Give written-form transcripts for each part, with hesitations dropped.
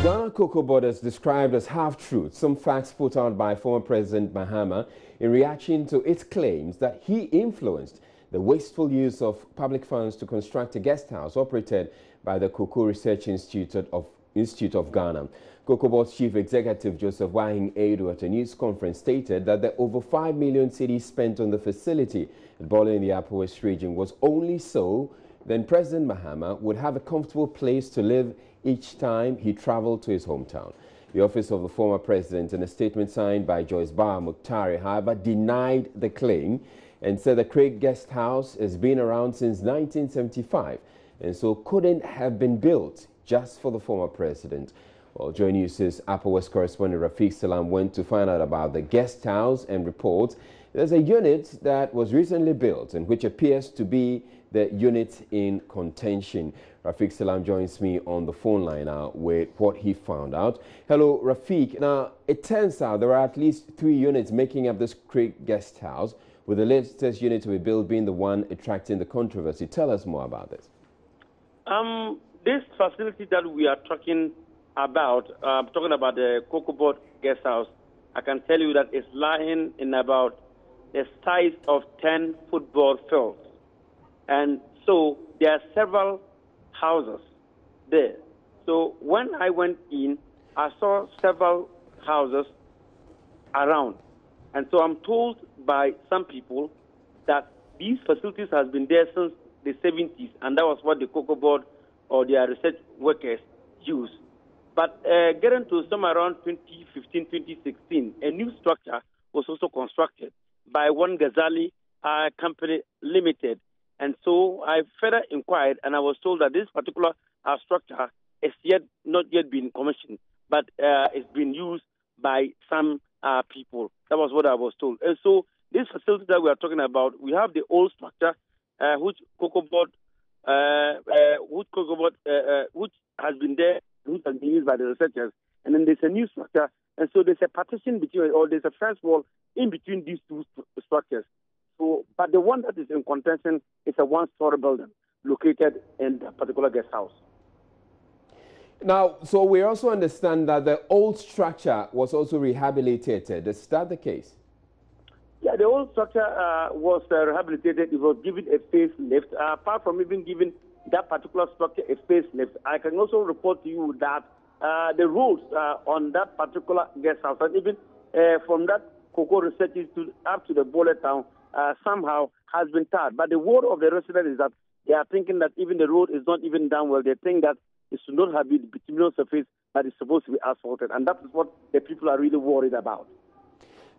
Ghana Cocoa Board is described as half-truths, some facts put out by former President Mahama in reaction to its claims that he influenced the wasteful use of public funds to construct a guest house operated by the Cocoa Research Institute of Ghana. Cocoa Board's chief executive Joseph Wahin Edo at a news conference stated that the over 5 million cedis spent on the facility at Bole in the Upper West region was only so then President Mahama would have a comfortable place to live each time he traveled to his hometown. The office of the former president, in a statement signed by Joyce Bar Mukhtari, however, denied the claim and said the Craig Guest House has been around since 1975 and so couldn't have been built just for the former president. Well, Joy News' Upper West correspondent Rafiq Salam went to find out about the guest house and reports there's a unit that was recently built and which appears to be the unit in contention. Rafiq Salam joins me on the phone line now with what he found out. Hello, Rafiq. Now, it turns out there are at least 3 units making up this Craig Guest House, with the latest unit to be built being the one attracting the controversy. Tell us more about this. This facility that we are talking about, the Cocoa Board Guest House, I can tell you that it's lying in about the size of 10 football fields. And so there are several houses there. So when I went in, I saw several houses around. And so I'm told by some people that these facilities has been there since the 70s, and that was what the Cocoa Board or their research workers use. But getting to somewhere around 2015, 2016, a new structure was also constructed by one Ghazali Company Limited. And so I further inquired, and I was told that this particular structure is not yet been commissioned, but it's been used by some people. That was what I was told. And so this facility that we are talking about, we have the old structure, which Cocoa Board, which has been there, which has been used by the researchers, and then there's a new structure, and so there's a partition between, or there's a fence wall in between these two structures. So, but the one that is in contention is a one-story building located in that particular guest house. Now, so we also understand that the old structure was also rehabilitated. Is that the case? Yeah, the old structure was rehabilitated. It was given a facelift. Apart from even giving that particular structure a facelift, I can also report to you that the roads on that particular guest house, and even from that Cocoa Research Institute up to the Bole town, somehow has been tarred. But the word of the residents is that they are thinking that even the road is not even done well. They think that it should not have been bituminous surface, but it's supposed to be asphalted. And that is what the people are really worried about.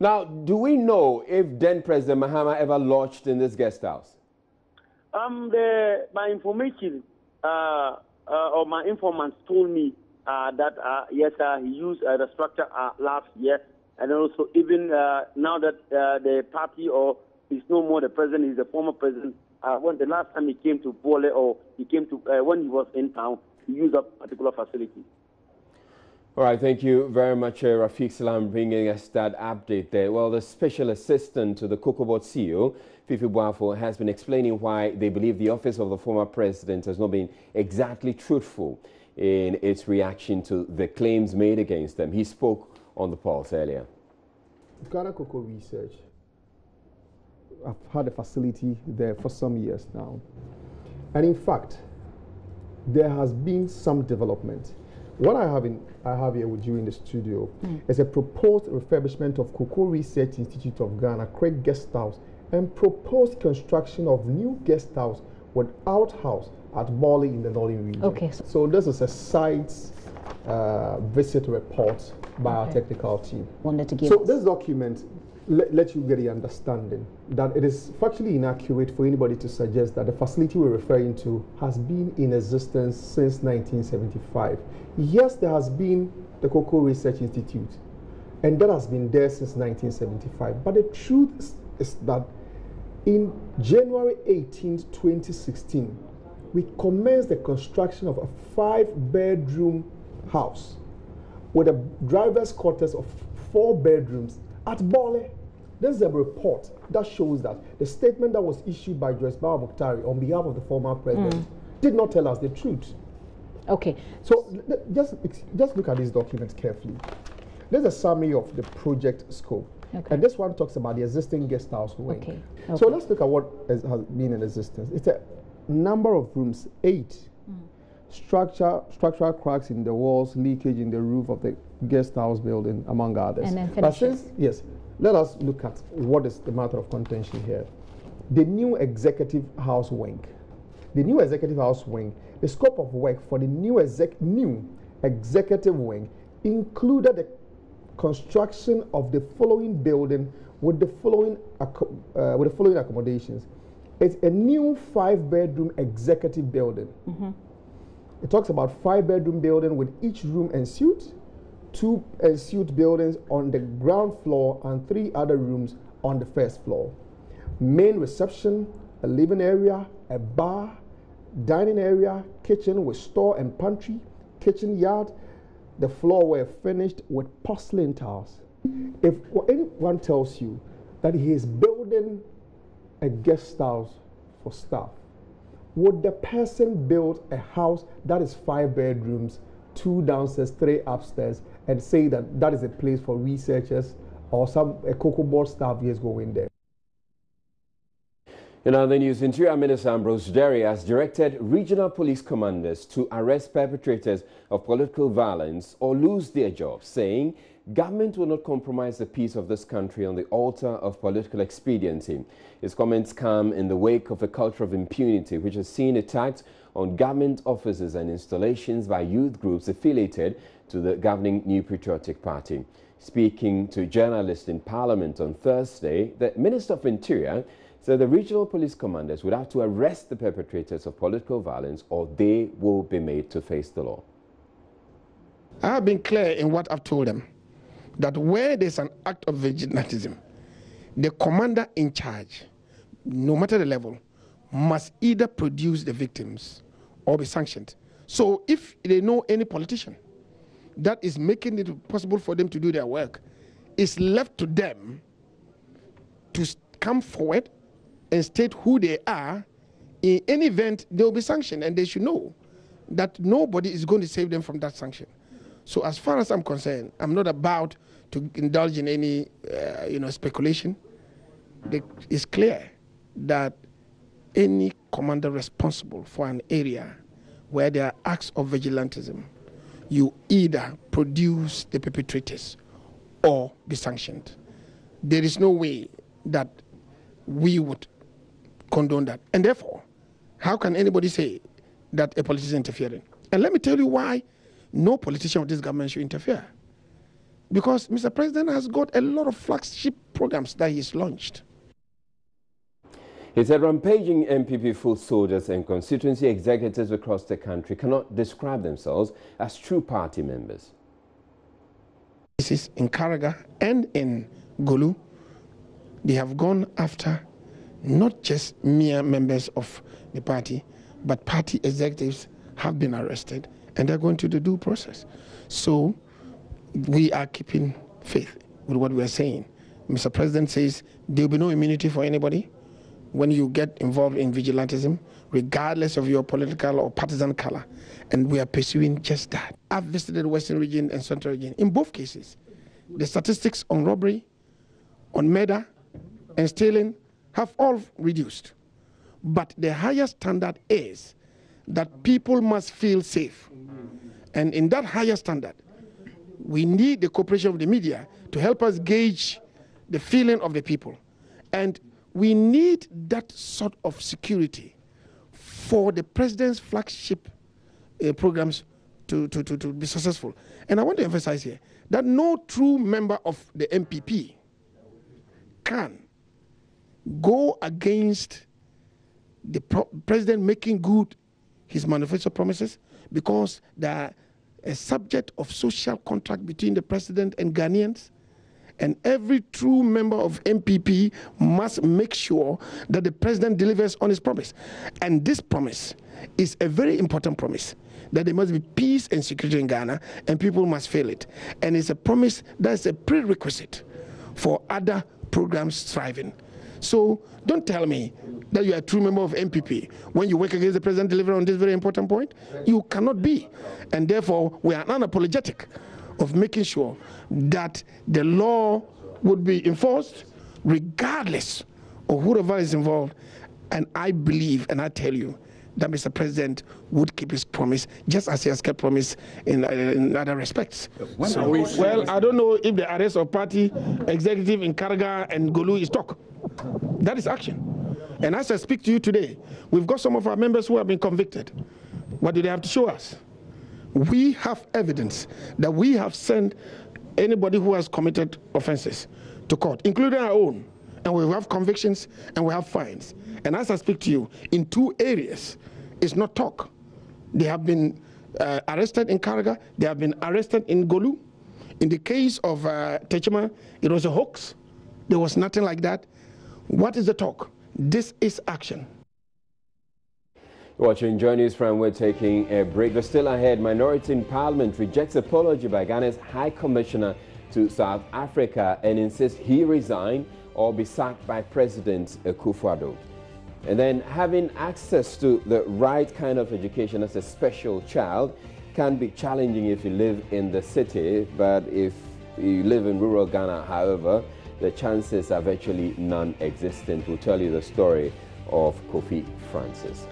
Now, do we know if then President Mahama ever lodged in this guest house? My information or my informants told me that, yes, he used the structure last year. And also even now that the party or he's no more the president, he's the former president, when the last time he came to Bole or he came to, when he was in town, he used that particular facility. All right, thank you very much, Rafiq Salam, bringing us that update there. Well, the special assistant to the Cocoa Board CEO, Fifi Boafo, has been explaining why they believe the office of the former president has not been exactly truthful in its reaction to the claims made against them. He spoke on the Pulse earlier. Ghana Cocoa Research, I've had a facility there for some years now. And in fact, there has been some development. What I have here with you in the studio is a proposed refurbishment of Cocoa Research Institute of Ghana, Craig Guest House, and proposed construction of new guest house with outhouse at Bole in the northern region. Okay. So this is a site visit report by our technical team. Wanted to give so this document let you get the understanding that it is factually inaccurate for anybody to suggest that the facility we're referring to has been in existence since 1975. Yes, there has been the Cocoa Research Institute, and that has been there since 1975. But the truth is that in January 18, 2016, we commenced the construction of a 5-bedroom house with a driver's quarters of 4 bedrooms at Bole. This is a report that shows that the statement that was issued by Joyce Bar Mukhtari on behalf of the former president did not tell us the truth. Okay. So just look at these documents carefully. There's a summary of the project scope. Okay. And this one talks about the existing guest house wing. Okay. So let's look at what has been in existence. It's a number of rooms, 8. Structural cracks in the walls, leakage in the roof of the guest house building, among others. And then but yes, let us look at what is the matter of contention here. The new executive house wing. The new executive house wing, the scope of work for the new executive wing included the construction of the following building with the following accommodations. It's a new 5-bedroom executive building. It talks about 5-bedroom building with each room en suite, 2 en suite buildings on the ground floor, and 3 other rooms on the first floor. Main reception, a living area, a bar, dining area, kitchen with store and pantry, kitchen yard. The floor were finished with porcelain tiles. If anyone tells you that he is building a guest house for staff, would the person build a house that is 5 bedrooms, 2 downstairs, 3 upstairs, and say that that is a place for researchers or a cocoa board staff is going there? In other news, Interior Minister Ambrose Derry has directed regional police commanders to arrest perpetrators of political violence or lose their jobs, saying government will not compromise the peace of this country on the altar of political expediency. His comments come in the wake of a culture of impunity which has seen attacks on government offices and installations by youth groups affiliated to the governing New Patriotic Party. Speaking to journalists in Parliament on Thursday, the Minister of Interior said the regional police commanders would have to arrest the perpetrators of political violence or they will be made to face the law. I have been clear in what I've told them, that where there's an act of vigilantism, the commander in charge, no matter the level, must either produce the victims or be sanctioned. So if they know any politician that is making it possible for them to do their work, it's left to them to come forward and state who they are. In any event, they will be sanctioned, and they should know that nobody is going to save them from that sanction. So as far as I'm concerned, I'm not about to indulge in any speculation. It's clear that any commander responsible for an area where there are acts of vigilantism, you either produce the perpetrators or be sanctioned. There is no way that we would condone that. And therefore, how can anybody say that a politician is interfering? And let me tell you why no politician of this government should interfere. Because Mr. President has got a lot of flagship programs that he's launched. He said rampaging MPP foot soldiers and constituency executives across the country cannot describe themselves as true party members. This is in Karaga and in Gulu. They have gone after not just mere members of the party, but party executives have been arrested and they're going to the due process. So we are keeping faith with what we are saying. Mr. President says there will be no immunity for anybody when you get involved in vigilantism, regardless of your political or partisan color. And we are pursuing just that. I've visited the Western region and Central region. In both cases, the statistics on robbery, on murder, and stealing have all reduced. But the highest standard is that people must feel safe. And in that higher standard, we need the cooperation of the media to help us gauge the feeling of the people. And we need that sort of security for the president's flagship programs to be successful. And I want to emphasize here that no true member of the MPP can go against the president making good his manifesto promises, because they are a subject of social contract between the president and Ghanaians. And every true member of MPP must make sure that the president delivers on his promise. And this promise is a very important promise, that there must be peace and security in Ghana, and people must feel it. And it's a promise that's a prerequisite for other programs thriving. So don't tell me that you are a true member of MPP when you work against the president delivery on this very important point. You cannot be. And therefore, we are unapologetic of making sure that the law would be enforced regardless of whoever is involved. And I believe, and I tell you, that Mr. President would keep his promise, just as he has kept promise in other respects. So, well, I don't know if the arrest of party executive in Karaga and Gulu is talk. That is action. And as I speak to you today, we've got some of our members who have been convicted. What do they have to show us? We have evidence that we have sent anybody who has committed offenses to court, including our own. And we have convictions and we have fines. And as I speak to you, in 2 areas, it's not talk. They have been arrested in Karaga, they have been arrested in Golu. In the case of Techema, it was a hoax. There was nothing like that. What is the talk? This is action. Watching Joy News from, we're taking a break. But still ahead, minority in parliament rejects apology by Ghana's High Commissioner to South Africa and insists he resign or be sacked by President Akufo-Addo. And then having access to the right kind of education as a special child can be challenging if you live in the city, but if you live in rural Ghana, however, the chances are virtually non-existent. We'll tell you the story of Kofi Francis.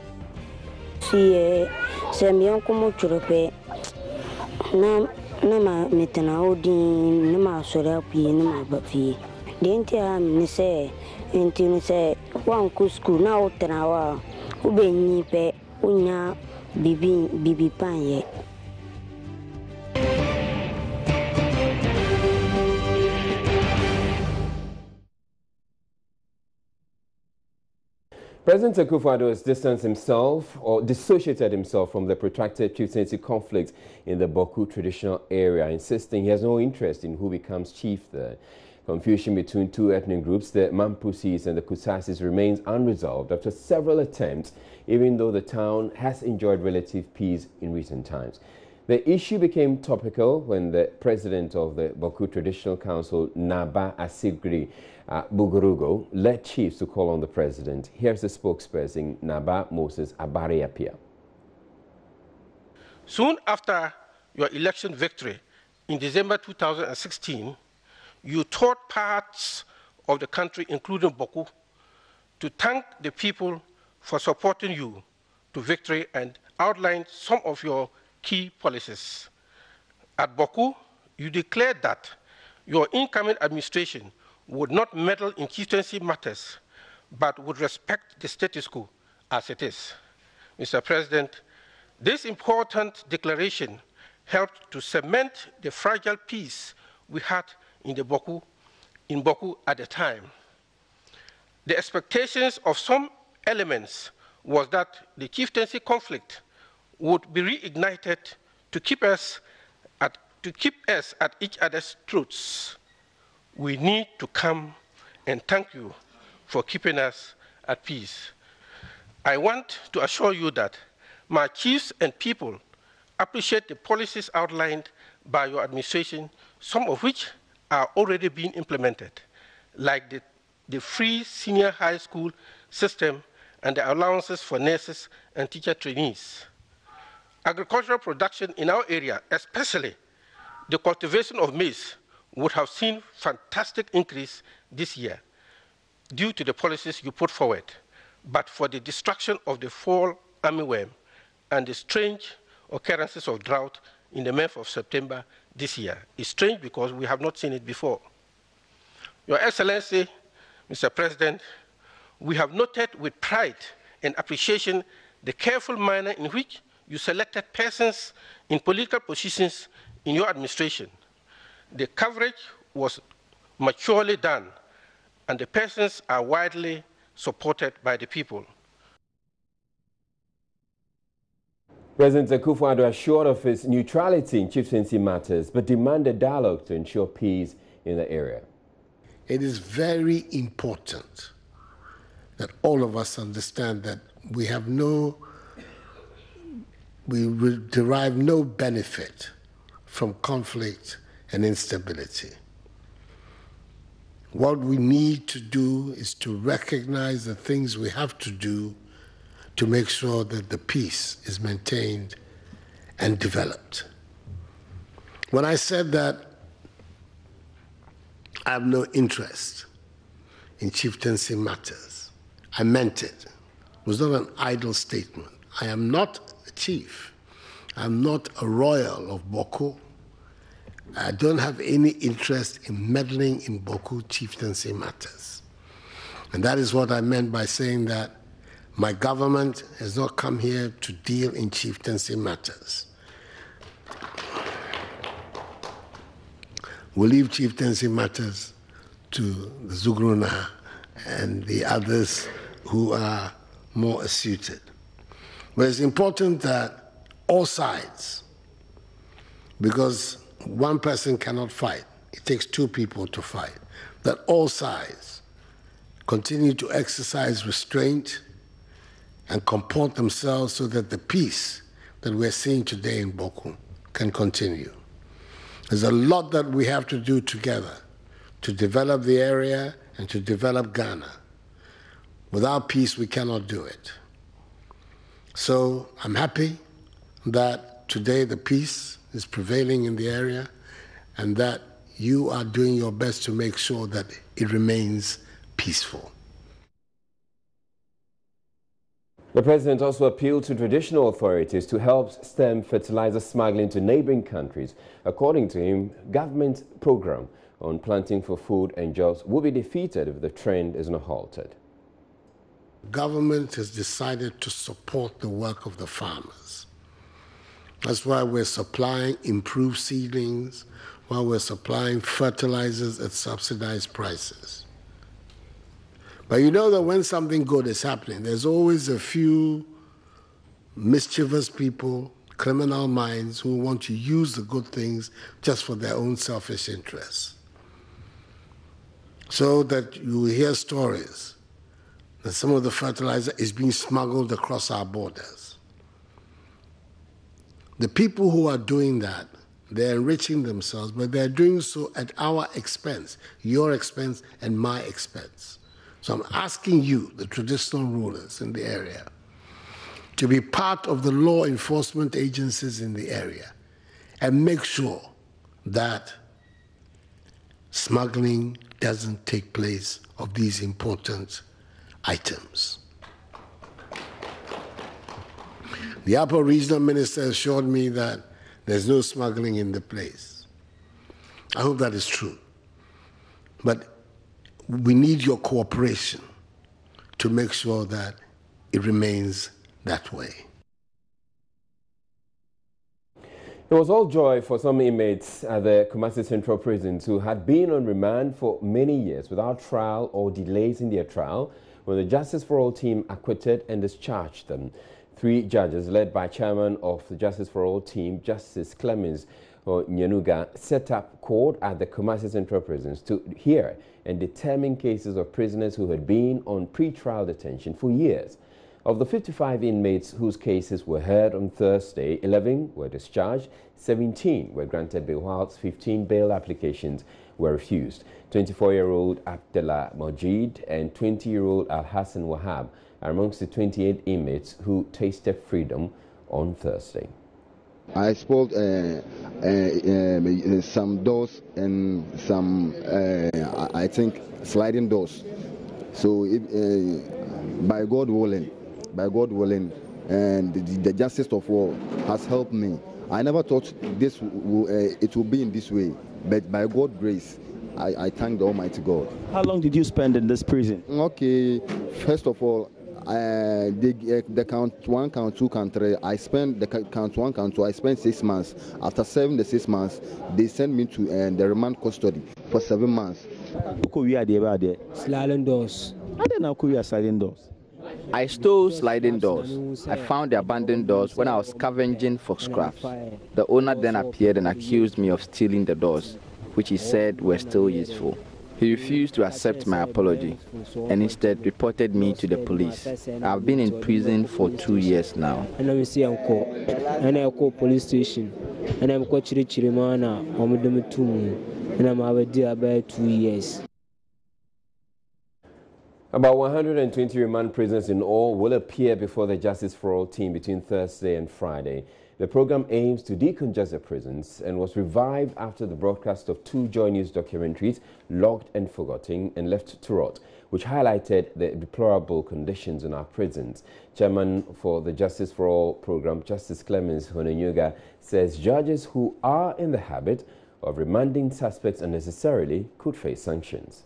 Into say one school now tenawa ubenyi pe unya bibi panye. President Akufo-Addo has distanced himself or dissociated himself from the protracted chieftaincy conflict in the Boku traditional area, insisting he has no interest in who becomes chief there. Confusion between 2 ethnic groups, the Mampusis and the Kusasis, remains unresolved after several attempts, even though the town has enjoyed relative peace in recent times. The issue became topical when the president of the Boku Traditional Council, Naba Asigri Bugurugo, led chiefs to call on the president. Here's the spokesperson, Naba Moses Abariapia. Soon after your election victory in December 2016, you toured parts of the country, including Boku, to thank the people for supporting you to victory and outlined some of your key policies. At Boku, you declared that your incoming administration would not meddle in chieftaincy matters, but would respect the status quo as it is. Mr. President, this important declaration helped to cement the fragile peace we had in Boku at the time. The expectations of some elements was that the chieftaincy conflict would be reignited to keep us at each other's throats. We need to come and thank you for keeping us at peace. I want to assure you that my chiefs and people appreciate the policies outlined by your administration, some of which are already being implemented, like the free senior high school system and the allowances for nurses and teacher trainees. Agricultural production in our area, especially the cultivation of maize, would have seen fantastic increase this year due to the policies you put forward. But for the destruction of the fall armyworm and the strange occurrences of drought in the month of September this year. It's strange because we have not seen it before. Your Excellency, Mr. President, we have noted with pride and appreciation the careful manner in which you selected persons in political positions in your administration. The coverage was maturely done, and the persons are widely supported by the people. President Akufo-Addo assured of his neutrality in chieftaincy matters, but demanded dialogue to ensure peace in the area. It is very important that all of us understand that we derive no benefit from conflict and instability. What we need to do is to recognize the things we have to do to make sure that the peace is maintained and developed. When I said that I have no interest in chieftaincy matters, I meant it. It was not an idle statement. I am not a chief. I'm not a royal of Boko. I don't have any interest in meddling in Boko chieftaincy matters. And that is what I meant by saying that my government has not come here to deal in chieftaincy matters. We'll leave chieftaincy matters to the Zugruna and the others who are more suited. But it's important that all sides, because one person cannot fight, it takes two people to fight, that all sides continue to exercise restraint and comport themselves so that the peace that we're seeing today in Boko can continue. There's a lot that we have to do together to develop the area and to develop Ghana. Without peace, we cannot do it. So I'm happy that today the peace is prevailing in the area and that you are doing your best to make sure that it remains peaceful. The president also appealed to traditional authorities to help stem fertilizer smuggling to neighboring countries. According to him, government program on planting for food and jobs will be defeated if the trend is not halted. Government has decided to support the work of the farmers. That's why we're supplying improved seedlings, why we're supplying fertilizers at subsidized prices. But you know that when something good is happening, there's always a few mischievous people, criminal minds who want to use the good things just for their own selfish interests. So that you hear stories that some of the fertilizer is being smuggled across our borders. The people who are doing that, they're enriching themselves, but they're doing so at our expense, your expense and my expense. So I'm asking you, the traditional rulers in the area, to be part of the law enforcement agencies in the area and make sure that smuggling doesn't take place of these important items. The Upper Regional Minister assured me that there's no smuggling in the place. I hope that is true. But we need your cooperation to make sure that it remains that way. It was all joy for some inmates at the Kumasi Central Prison who had been on remand for many years without trial or delays in their trial when the Justice for All team acquitted and discharged them. 3 judges, led by chairman of the Justice for All team, Justice Clemens Nyanuga, set up court at the Kumasi Central Prisons to hear and determine cases of prisoners who had been on pre-trial detention for years. Of the 55 inmates whose cases were heard on Thursday, 11 were discharged, 17 were granted bail, whilst 15 bail applications were refused. 24-year-old Abdullah Majid and 20-year-old Al-Hassan Wahab are amongst the 28 inmates who tasted freedom on Thursday. I spoiled some doors and some, I think, sliding doors. So, by God willing, and the Justice of All has helped me. I never thought this it would be in this way, but by God's grace, I thank the Almighty God. How long did you spend in this prison? Okay, first of all, the count 1, count 2, count 3. I spent the count 1, count 2. I spent 6 months. After serving the 6 months, they sent me to the remand custody for 7 months. Sliding doors. I didn't know we are sliding doors. I stole sliding doors. I found the abandoned doors when I was scavenging for scraps. The owner then appeared and accused me of stealing the doors, which he said were still useful. He refused to accept my apology and instead reported me to the police. I've been in prison for 2 years now. And I call police station. And I'm coaching Chirimana, and I'm there about 2 years. About 120 remand prisoners in all will appear before the Justice for All team between Thursday and Friday. The program aims to decongest the prisons and was revived after the broadcast of 2 Joy News documentaries, Locked and Forgotten and Left to Rot, which highlighted the deplorable conditions in our prisons. Chairman for the Justice for All program, Justice Clemens Hononyuga, says judges who are in the habit of remanding suspects unnecessarily could face sanctions.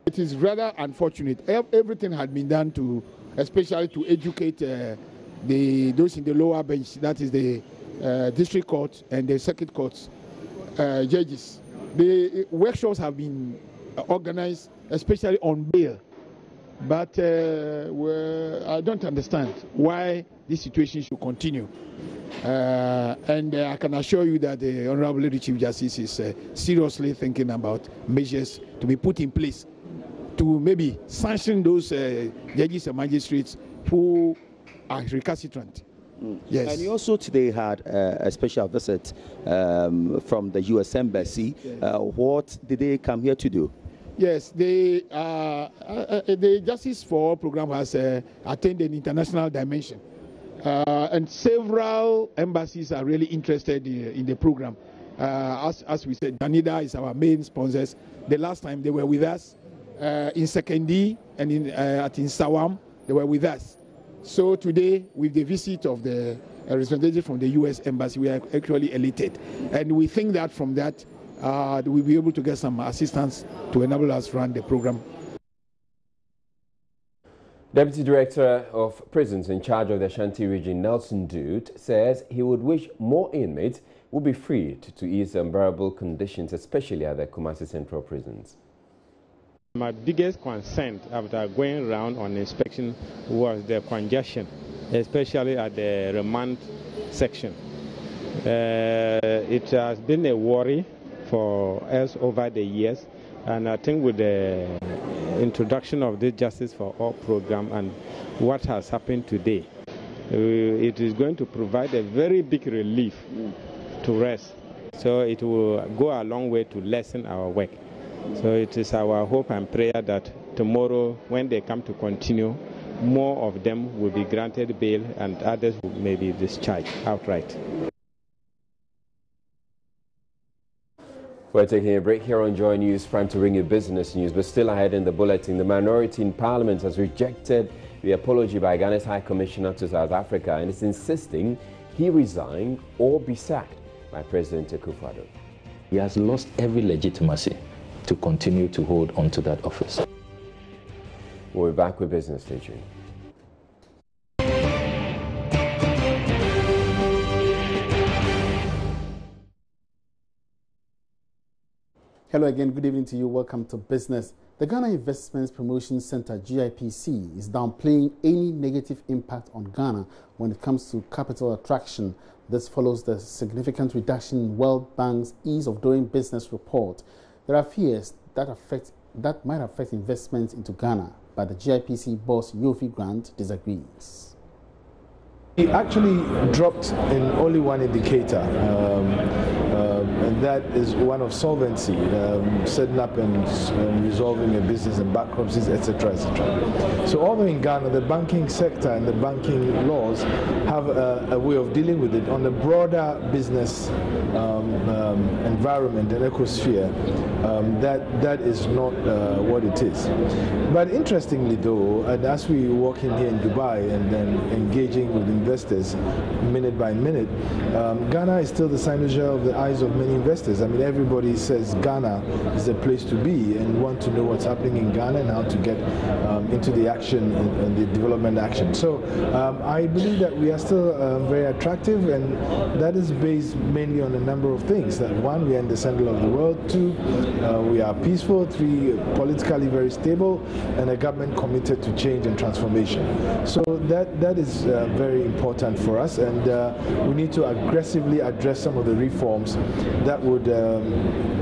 It is rather unfortunate. Everything had been done to, especially to educate those in the lower bench, that is the district court and the circuit courts judges. The workshops have been organized, especially on bail. But I don't understand why this situation should continue. And I can assure you that the Honorable Lady Chief Justice is seriously thinking about measures to be put in place to maybe sanction those judges and magistrates who are recalcitrant. Yes. And you also today had a special visit from the U.S. Embassy. What did they come here to do? Yes, the Justice for All program has attained an international dimension. And several embassies are really interested in the program. As we said, Danida is our main sponsors. The last time they were with us in Sekendi and in Sawam, they were with us. So today, with the visit of the representative from the U.S. Embassy, we are actually elated. And we think that from that, we'll be able to get some assistance to enable us to run the program. Deputy Director of Prisons in charge of the Ashanti region, Nelson Dude, says he would wish more inmates would be freed to ease the unbearable conditions, especially at the Kumasi Central prisons. My biggest concern after going around on inspection was the congestion, especially at the remand section. It has been a worry for us over the years, and I think with the introduction of the Justice for All program and what has happened today, it is going to provide a very big relief to us. So it will go a long way to lessen our work. So it is our hope and prayer that tomorrow, when they come to continue, more of them will be granted bail and others may be discharged outright. We're taking a break here on Joy News Prime to bring you business news, but still ahead in the bulletin, the minority in Parliament has rejected the apology by Ghana's High Commissioner to South Africa and is insisting he resign or be sacked by President Akufo-Addo. He has lost every legitimacy to continue to hold on to that office. We'll be back with business. Stay tuned. Hello again, good evening to you. Welcome to Business. The Ghana Investments Promotion Center, GIPC, is downplaying any negative impact on Ghana when it comes to capital attraction. This follows the significant reduction in World Bank's Ease of Doing Business report. There are fears that might affect investments into Ghana, but the GIPC boss, Yofi Grant, disagrees. He actually dropped in only one indicator, and that is one of solvency, setting up and resolving a business and bankruptcies, etc., etc. So although in Ghana, the banking sector and the banking laws have a way of dealing with it on a broader business environment and ecosphere, that is not what it is. But interestingly though, and as we walk in here in Dubai and then engaging with investors minute by minute, Ghana is still the cynosure of the eyes of many investors. I mean, everybody says Ghana is the place to be and want to know what's happening in Ghana and how to get into the action and the development action. So I believe that we are still very attractive, and that is based mainly on a number of things. That one, we are in the center of the world. Two, we are peaceful. Three, politically very stable, and a government committed to change and transformation. So that is very important for us, and we need to aggressively address some of the reforms that would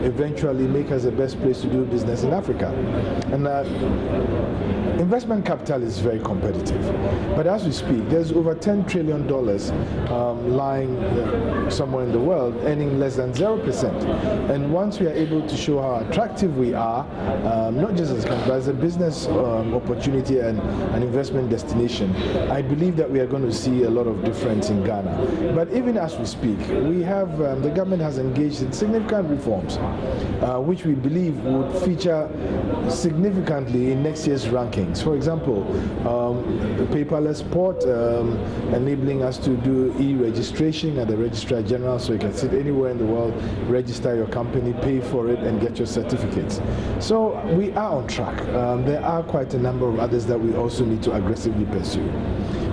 eventually make us the best place to do business in Africa. And investment capital is very competitive, but as we speak, there's over $10 trillion lying somewhere in the world, earning less than 0%. And once we are able to show how attractive we are, not just as a country, but as a business opportunity and an investment destination, I believe that we are going to see a lot of difference in Ghana. But even as we speak, we have the government has engaged in significant reforms, which we believe would feature significantly in next year's rankings. For example, paperless port, enabling us to do e-registration at the Registrar General, so you can sit anywhere in the world, register your company, pay for it, and get your certificates. So we are on track. There are quite a number of others that we also need to aggressively pursue.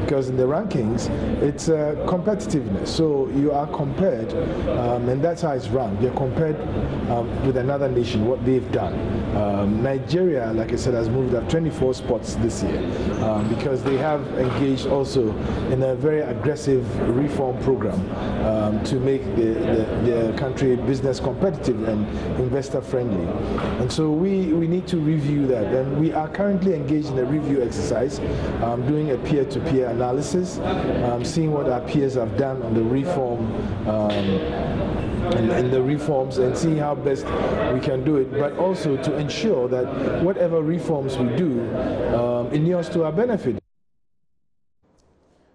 Because in the rankings, it's competitiveness. So you are compared, and that's how it's ranked. You're compared with another nation, what they've done. Nigeria, like I said, has moved up 24 spots this year because they have engaged also in a very aggressive reform program to make the country business competitive and investor friendly. And so we need to review that. And we are currently engaged in a review exercise, doing a peer-to-peer analysis, seeing what our peers have done on the reform and the reforms, and seeing how best we can do it, but also to ensure that whatever reforms we do inures to our benefit.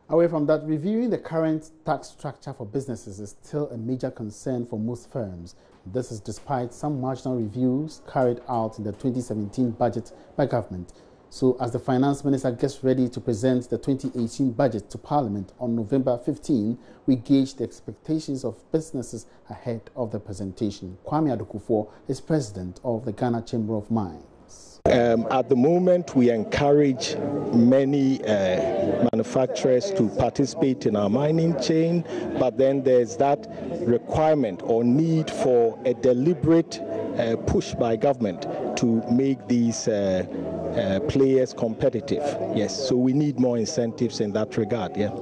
Away from that, reviewing the current tax structure for businesses is still a major concern for most firms. This is despite some marginal reviews carried out in the 2017 budget by government. So as the Finance Minister gets ready to present the 2018 budget to Parliament on November 15, we gauge the expectations of businesses ahead of the presentation. Kwame Adokufo is president of the Ghana Chamber of Mines. At the moment, we encourage many manufacturers to participate in our mining chain, but then there's that requirement or need for a deliberate push by government to make these players competitive. Yes, so we need more incentives in that regard. Yeah.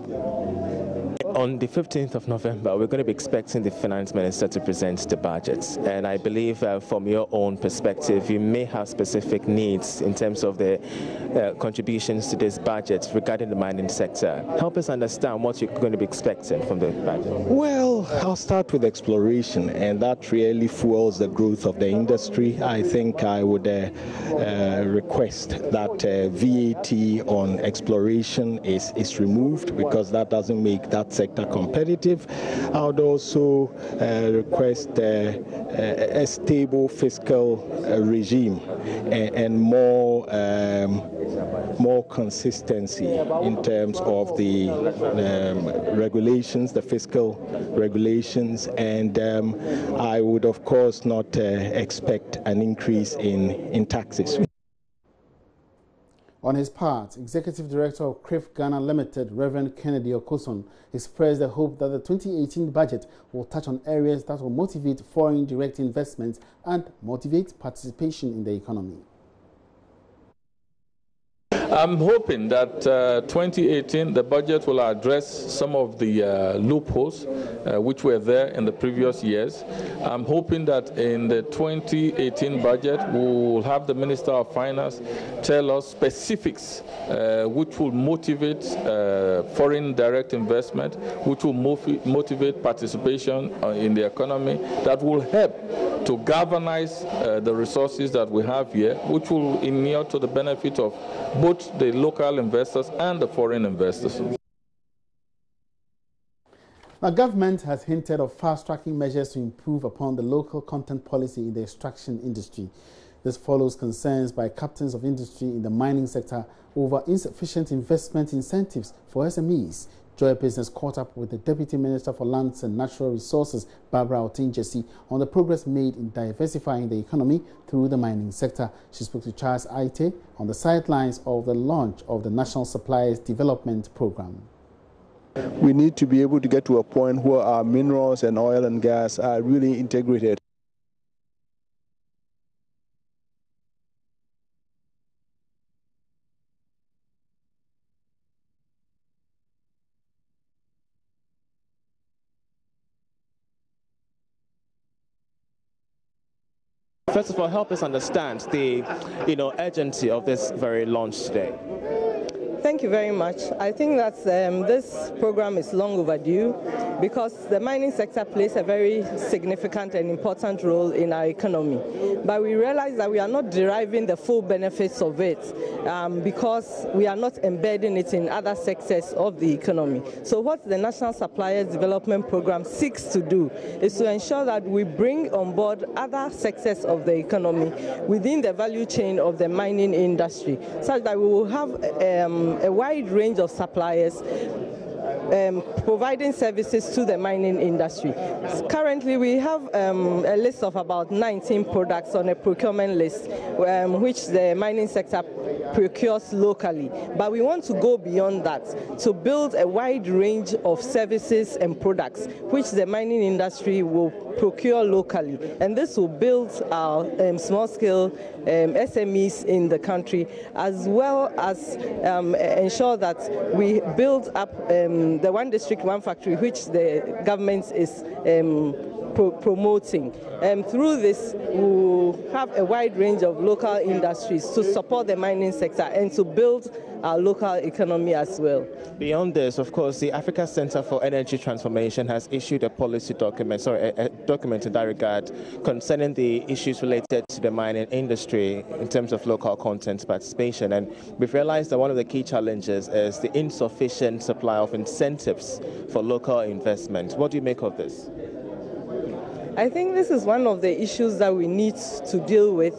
On the 15th of November, we're going to be expecting the Finance Minister to present the budgets. And I believe from your own perspective, you may have specific needs in terms of the contributions to this budget regarding the mining sector. Help us understand what you're going to be expecting from the budget. Well, I'll start with exploration, and that really fuels the growth of the industry. I think I would request that VAT on exploration is removed, because that doesn't make that sector competitive. I would also request a stable fiscal regime and more consistency in terms of the regulations, the fiscal regulations, and I would of course not expect an increase in taxes. On his part, Executive Director of CRIF Ghana Limited, Reverend Kennedy Okoson, expressed the hope that the 2018 budget will touch on areas that will motivate foreign direct investments and motivate participation in the economy. I'm hoping that 2018, the budget will address some of the loopholes which were there in the previous years. I'm hoping that in the 2018 budget, we will have the Minister of Finance tell us specifics which will motivate foreign direct investment, which will motivate participation in the economy, that will help to galvanize the resources that we have here, which will inure to the benefit of both the local investors and the foreign investors. Now, government has hinted of fast-tracking measures to improve upon the local content policy in the extraction industry. This follows concerns by captains of industry in the mining sector over insufficient investment incentives for SMEs. Joy Business caught up with the Deputy Minister for Lands and Natural Resources, Barbara Otinjesi, on the progress made in diversifying the economy through the mining sector. She spoke to Charles Aite on the sidelines of the launch of the National Suppliers Development Program. We need to be able to get to a point where our minerals and oil and gas are really integrated. First of all, help us understand the urgency of this very launch today. Thank you very much. I think that this program is long overdue. because the mining sector plays a very significant and important role in our economy. But we realize that we are not deriving the full benefits of it because we are not embedding it in other sectors of the economy. So what the National Suppliers Development Program seeks to do is to ensure that we bring on board other sectors of the economy within the value chain of the mining industry, such that we will have a wide range of suppliers providing services to the mining industry. Currently, we have a list of about 19 products on a procurement list, which the mining sector procures locally. But we want to go beyond that to build a wide range of services and products which the mining industry will procure locally. And this will build our small-scale SMEs in the country, as well as ensure that we build up the one district, one factory, which the government is promoting. Through this, we will have a wide range of local industries to support the mining sector and to build our local economy as well. Beyond this, of course, the Africa Center for Energy Transformation has issued a policy document, a document in that regard concerning the issues related to the mining industry in terms of local content participation. And we've realized that one of the key challenges is the insufficient supply of incentives for local investment. What do you make of this? I think this is one of the issues that we need to deal with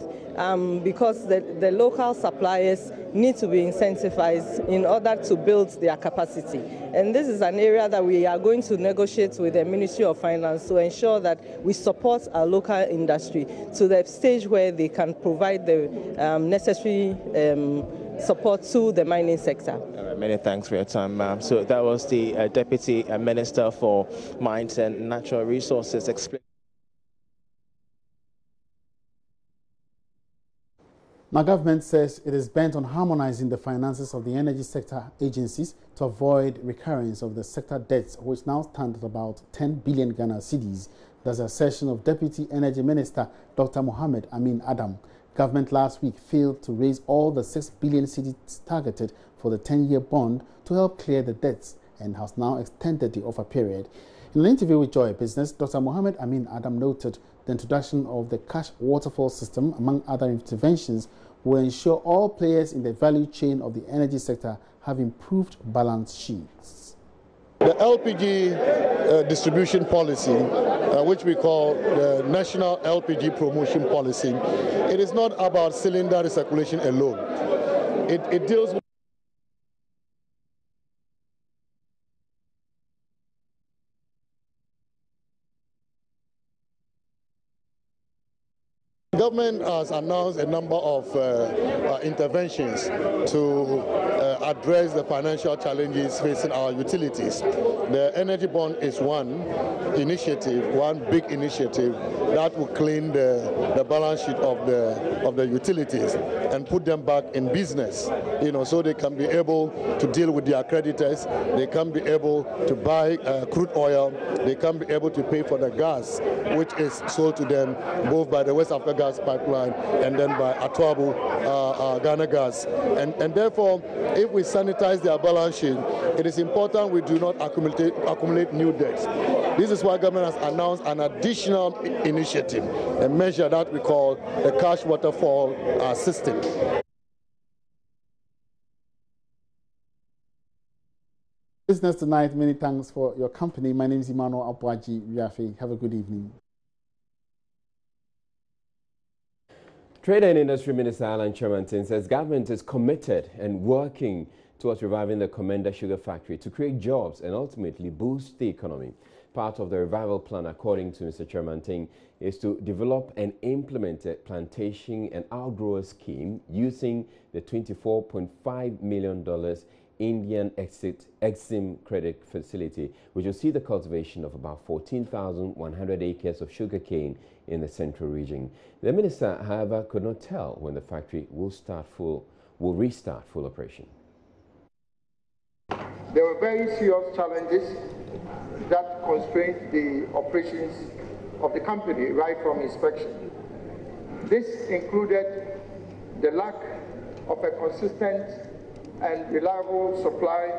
because the local suppliers need to be incentivized in order to build their capacity. And this is an area that we are going to negotiate with the Ministry of Finance to ensure that we support our local industry to the stage where they can provide the necessary support to the mining sector. Many thanks for your time. So that was the Deputy Minister for Mines and Natural Resources explaining. Now, government says it is bent on harmonizing the finances of the energy sector agencies to avoid recurrence of the sector debts, which now stand at about 10 billion Ghana cedis. That's a assertion of Deputy Energy Minister Dr. Mohammed Amin Adam. Government last week failed to raise all the 6 billion cedis targeted for the 10-year bond to help clear the debts and has now extended the offer period. In an interview with Joy Business, Dr. Mohammed Amin Adam noted the introduction of the cash waterfall system, among other interventions, will ensure all players in the value chain of the energy sector have improved balance sheets. The LPG distribution policy, which we call the National LPG Promotion Policy, it is not about cylinder recirculation alone. It deals with the government has announced a number of interventions to address the financial challenges facing our utilities. The energy bond is one initiative, one big initiative that will clean the balance sheet of the utilities and put them back in business, so they can be able to deal with their creditors, they can be able to buy crude oil, they can be able to pay for the gas, which is sold to them both by the West Africa Gas Pipeline and then by Atuabu Ghana Gas. And therefore, if we sanitize their balance sheet, it is important we do not accumulate new debts. This is why government has announced an additional initiative, a measure that we call the cash waterfall system. Business Tonight, many thanks for your company. My name is Emmanuel Abwaji Wiafe. Have a good evening. Trade and Industry Minister Alan Chermantin says government is committed and working towards reviving the Commander Sugar Factory to create jobs and ultimately boost the economy. Part of the revival plan, according to Mr. Chermantin, is to develop and implement a plantation and outgrower scheme using the $24.5 million Indian Exim Credit Facility, which will see the cultivation of about 14,100 acres of sugarcane in the central region. The minister, however, could not tell when the factory will restart full operation. There were very serious challenges that constrained the operations of the company right from inspection. This included the lack of a consistent and reliable supply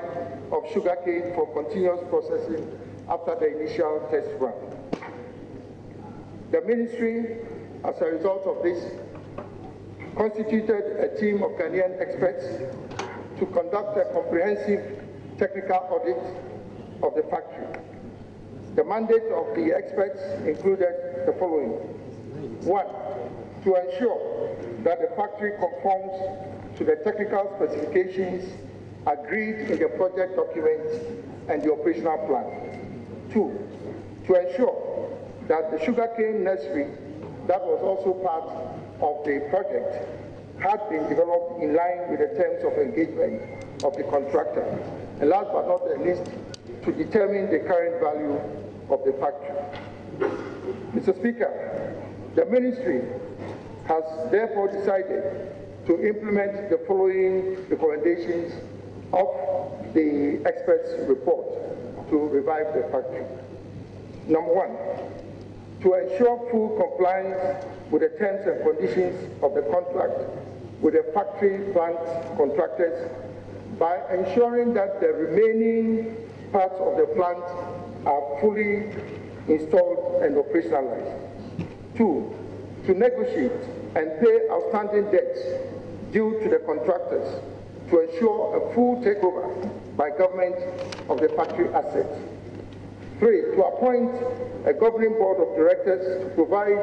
of sugarcane for continuous processing after the initial test run. The ministry, as a result of this, constituted a team of Ghanaian experts to conduct a comprehensive technical audit of the factory. The mandate of the experts included the following. 1, to ensure that the factory conforms to the technical specifications agreed in the project document and the operational plan. 2, to ensure that the sugarcane nursery that was also part of the project had been developed in line with the terms of engagement of the contractor. And last but not the least, to determine the current value of the factory. Mr. Speaker, the ministry has therefore decided to implement the following recommendations of the experts' report to revive the factory. Number 1, to ensure full compliance with the terms and conditions of the contract with the factory plant contractors by ensuring that the remaining parts of the plant are fully installed and operationalized. 2, to negotiate and pay outstanding debts due to the contractors to ensure a full takeover by government of the factory assets. 3, to appoint a governing board of directors to provide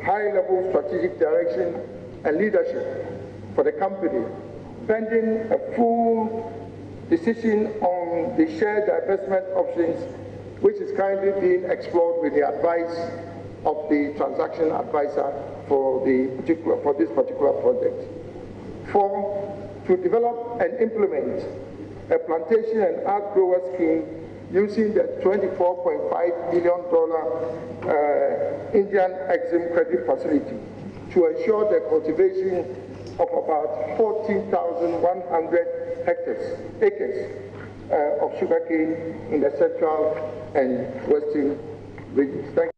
high-level strategic direction and leadership for the company, pending a full decision on the share divestment options, which is currently being explored with the advice of the transaction advisor for this particular project. 4, to develop and implement a plantation and outgrower scheme using the $24.5 million Indian Exim Credit Facility to ensure the cultivation of about 14,100 acres of sugarcane in the central and western regions. Thank you.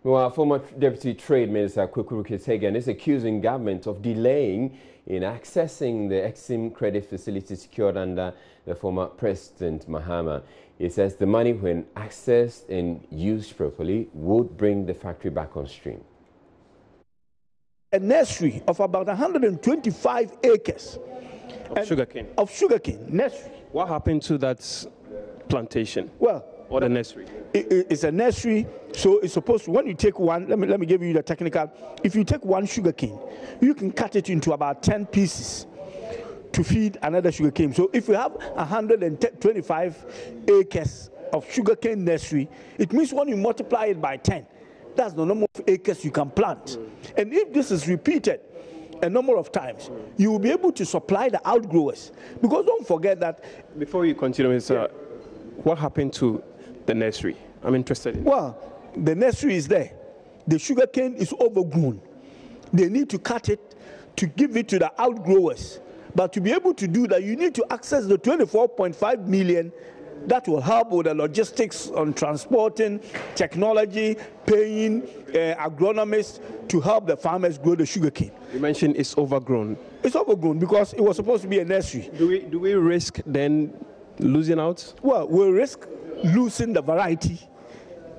Well, former Deputy Trade Minister Kwekuru Ketegan is accusing government of delaying in accessing the Exim credit facility secured under the former President Mahama. He says the money, when accessed and used properly, would bring the factory back on stream. A nursery of about 125 acres of sugarcane. Of sugarcane nursery. What happened to that plantation? Well, or the nursery? It's a nursery, so it's supposed to, when you take one, let me give you the technical. If you take one sugarcane, you can cut it into about 10 pieces to feed another sugarcane. So if you have 125 acres of sugarcane nursery, it means when you multiply it by 10, that's the number of acres you can plant. And if this is repeated a number of times, you will be able to supply the outgrowers. Because don't forget that... Before you continue, Mr. What happened to the nursery? I'm interested in. Well, the nursery is there. The sugarcane is overgrown. They need to cut it to give it to the outgrowers. But to be able to do that, you need to access the 24.5 million that will help with the logistics on transporting, technology, paying agronomists to help the farmers grow the sugarcane. You mentioned it's overgrown. It's overgrown because it was supposed to be a nursery. Do we risk then losing out? Well, we'll risk losing the variety,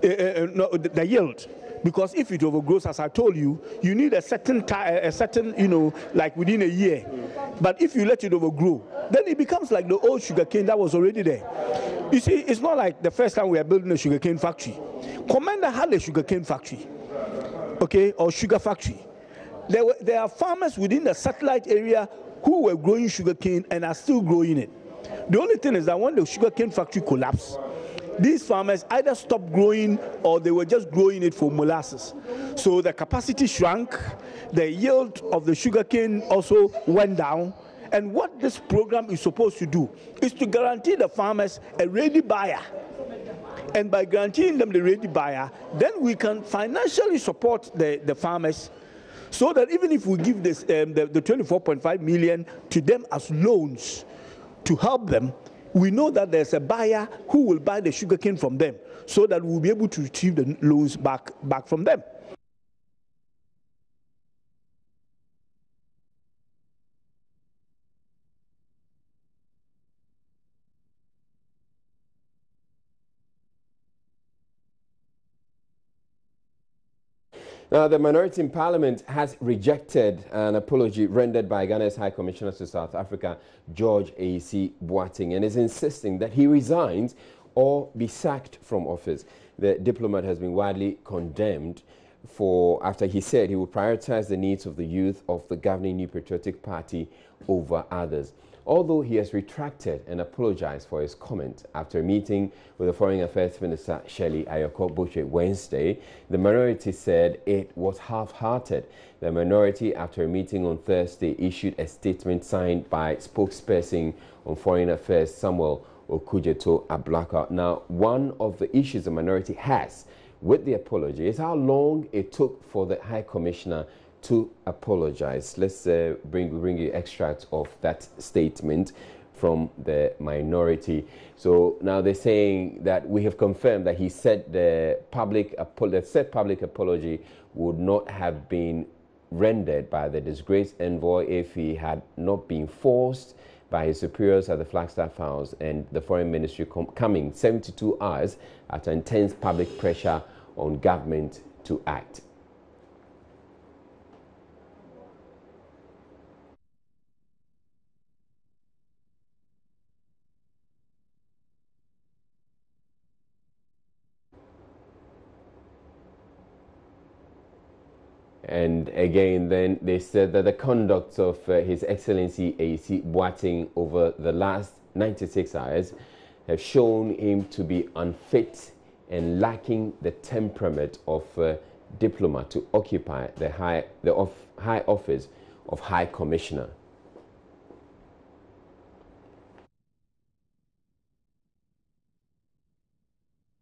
the yield. Because if it overgrows, as I told you, you need a certain like within a year. But if you let it overgrow, then it becomes like the old sugarcane that was already there. You see, it's not like the first time we are building a sugarcane factory. Commander had a sugarcane factory, okay, or sugar factory. There are farmers within the satellite area who were growing sugarcane and are still growing it. The only thing is that when the sugarcane factory collapsed, these farmers either stopped growing or they were just growing it for molasses. So the capacity shrank, the yield of the sugarcane also went down. And what this program is supposed to do is to guarantee the farmers a ready buyer. And by guaranteeing them the ready buyer, then we can financially support the farmers, so that even if we give this the 24.5 million to them as loans to help them, we know that there's a buyer who will buy the sugarcane from them, so that we'll be able to retrieve the loans back from them. Now, the minority in Parliament has rejected an apology rendered by Ghana's High Commissioner to South Africa, George A.C. Boateng, and is insisting that he resigns or be sacked from office. The diplomat has been widely condemned after he said he would prioritize the needs of the youth of the governing New Patriotic Party over others. Although he has retracted and apologized for his comment after a meeting with the Foreign Affairs Minister Shirley Ayoko-Botchwey Wednesday, the minority said it was half-hearted. The minority, after a meeting on Thursday, issued a statement signed by spokesperson on Foreign Affairs Samuel Okudzeto Ablakwa. Now, one of the issues the minority has with the apology is how long it took for the High Commissioner to apologize. Let's bring you extracts of that statement from the minority. So now they're saying that we have confirmed that he said the public apology would not have been rendered by the disgraced envoy if he had not been forced by his superiors at the Flagstaff House and the Foreign Ministry coming 72 hours after intense public pressure on government to act. And again, then they said that the conduct of His Excellency A.C. Boateng over the last 96 hours have shown him to be unfit and lacking the temperament of a diplomat to occupy the high office of High Commissioner.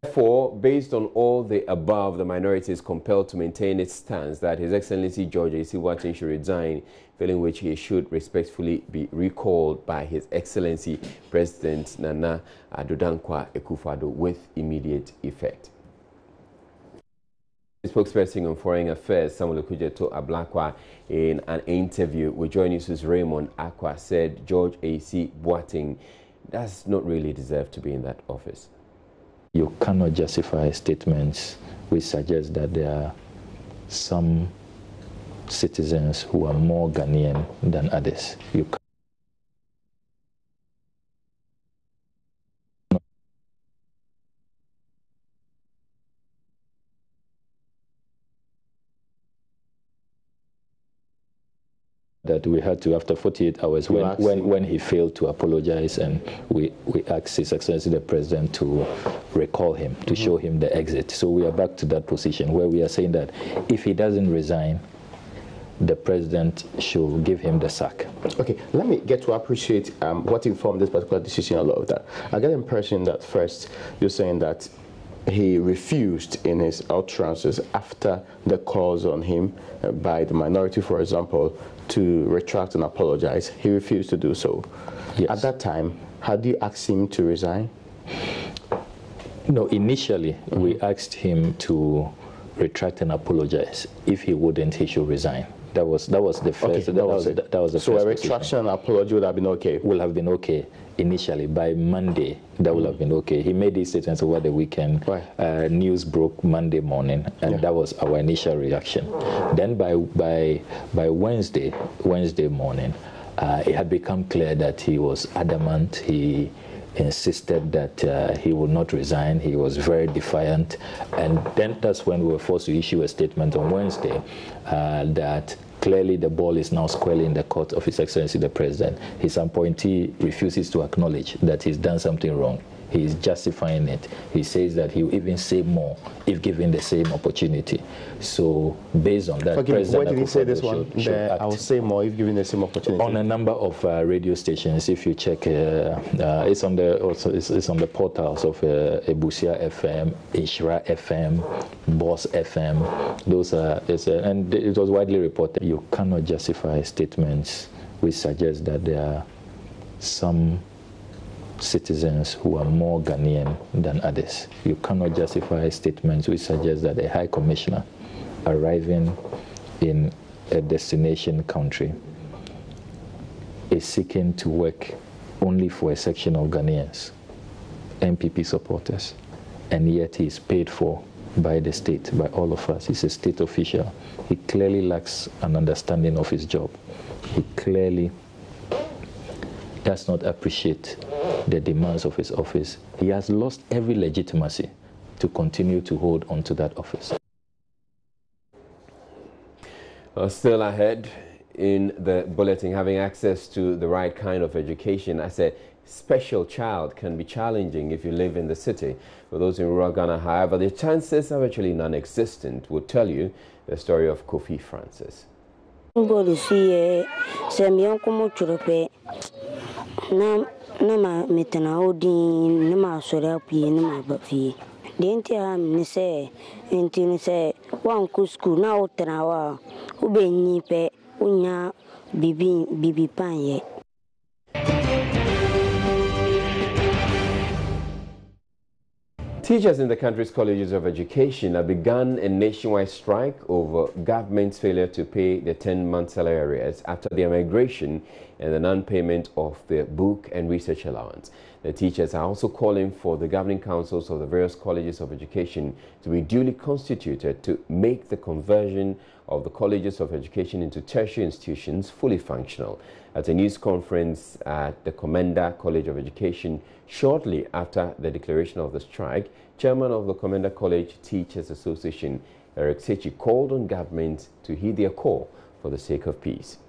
Therefore, based on all the above, the minority is compelled to maintain its stance that His Excellency George A.C. Boateng should resign, failing which he should respectfully be recalled by His Excellency President Nana Addo Dankwa Akufo-Addo with immediate effect. The spokesperson on Foreign Affairs, Samuel Okudzeto Ablakwa, in an interview with Joy News' Raymond Akwa, said George A.C. Boateng does not really deserve to be in that office. You cannot justify statements which suggest that there are some citizens who are more Ghanaian than others. You cannot that we had to, after 48 hours, when he failed to apologize, and we asked His Excellency the President to recall him, to show him the exit. So we are back to that position where we are saying that if he doesn't resign, the President should give him the sack. Okay, let me get to appreciate what informed this particular decision, a lot of that. I get the impression that first you're saying that he refused in his utterances after the calls on him by the minority, for example, to retract and apologize. He refused to do so. Yes. At that time, had you asked him to resign? No, initially we asked him to retract and apologize. If he wouldn't, he should resign. That was the first. Okay, that was the so first. So a retraction and apology would have been okay. Will have been okay initially. By Monday, that would have been okay. He made these statements over the weekend. News broke Monday morning, and that was our initial reaction. Then by Wednesday morning, it had become clear that he was adamant. He insisted that he would not resign. He was very defiant, and then that's when we were forced to issue a statement on Wednesday that clearly the ball is now squarely in the court of His Excellency the President. His appointee refuses to acknowledge that he's done something wrong. He is justifying it. He says that he will even say more if given the same opportunity. So based on that, President, where did he say this one? I will say more if given the same opportunity. On a number of radio stations, if you check, it's on the portals of Ebusia FM, Ishra FM, Boss FM. Those are, and it was widely reported. You cannot justify statements which suggest that there are some citizens who are more Ghanaian than others. You cannot justify statements which suggest that a High Commissioner arriving in a destination country is seeking to work only for a section of Ghanaians, MPP supporters, and yet he is paid for by the state, by all of us. He's a state official. He clearly lacks an understanding of his job. He clearly does not appreciate the demands of his office. He has lost every legitimacy to continue to hold on to that office. Still ahead in the bulletin, having access to the right kind of education as a special child can be challenging if you live in the city. For those in rural Ghana, however, the chances are virtually non-existent. We'll tell you the story of Kofi Francis. Teachers in the country's colleges of education have begun a nationwide strike over government's failure to pay the 10-month salary arrears after their migration and the non-payment of their book and research allowance. The teachers are also calling for the governing councils of the various colleges of education to be duly constituted to make the conversion of the colleges of education into tertiary institutions fully functional. At a news conference at the Commander College of Education shortly after the declaration of the strike, Chairman of the Commander College Teachers Association, Eric Sechi, called on government to heed their call for the sake of peace.